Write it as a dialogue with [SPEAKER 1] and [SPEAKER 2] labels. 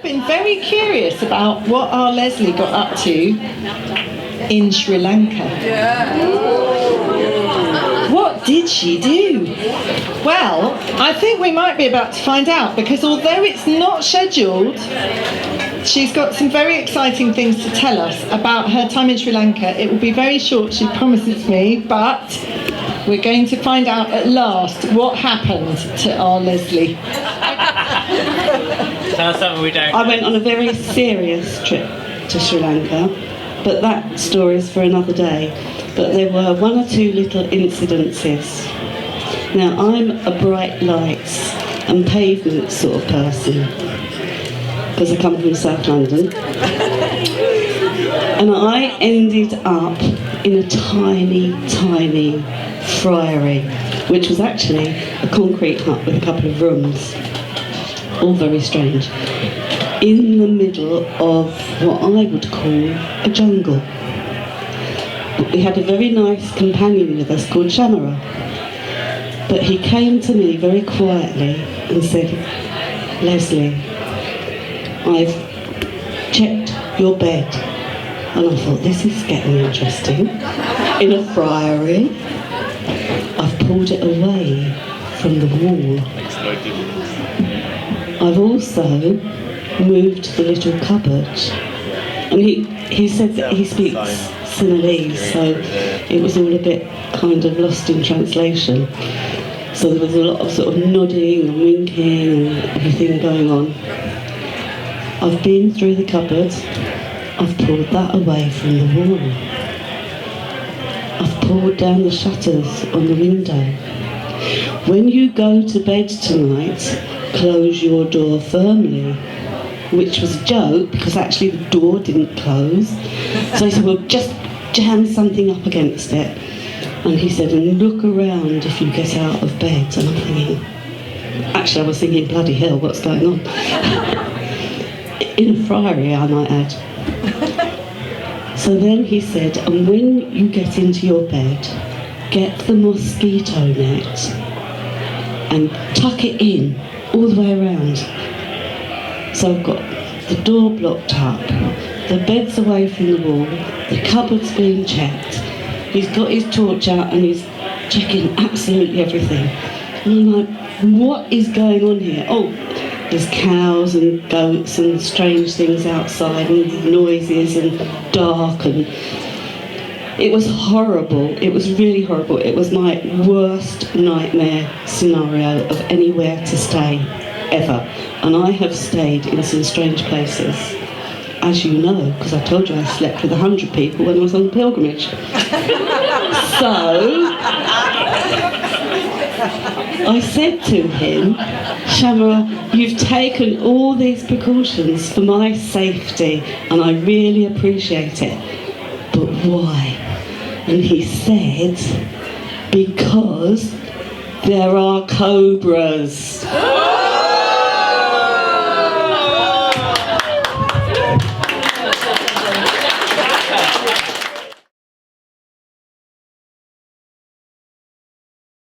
[SPEAKER 1] been very curious about what our Leslie got up to in Sri Lanka. What did she do? Well, I think we might be about to find out, because although it's not scheduled, she's got some very exciting things to tell us about her time in Sri Lanka. It will be very short, she promises me, but we're going to find out at last what happened to our Leslie.
[SPEAKER 2] Tell us something we don't know.
[SPEAKER 3] I went on a very serious trip to Sri Lanka, but that story is for another day. But there were one or two little incidences. Now, I'm a bright lights and pavement sort of person, because I come from South London. And I ended up in a tiny, tiny friary, which was actually a concrete hut with a couple of rooms, all very strange, in the middle of what I would call a jungle. We had a very nice companion with us called Shamara, but he came to me very quietly and said, "Leslie, I've checked your bed." And I thought, this is getting interesting. In a friary, I've pulled it away from the wall. I've also moved the little cupboard. And he said that he speaks Sinhalese, so it was all a bit kind of lost in translation. So there was a lot of sort of nodding and winking and everything going on. I've been through the cupboard. I've pulled that away from the wall. I've pulled down the shutters on the window. When you go to bed tonight, close your door firmly. Which was a joke, because actually the door didn't close. So I said, well, just jam something up against it. And he said, and look around if you get out of bed. And I'm thinking, actually I was thinking, bloody hell, what's going on? In a friary, I might add. So then he said, and when you get into your bed, get the mosquito net and tuck it in all the way around. So I've got the door blocked up, the bed's away from the wall, the cupboard's being checked. He's got his torch out and he's checking absolutely everything. And I'm like, what is going on here? Oh, there's cows and goats and strange things outside and noises and dark, and it was horrible. It was really horrible. It was my worst nightmare scenario of anywhere to stay ever. And I have stayed in some strange places, as you know, because I told you I slept with 100 people when I was on pilgrimage. So I said to him, Shamara, you've taken all these precautions for my safety and I really appreciate it, but why? And he said, because there are cobras.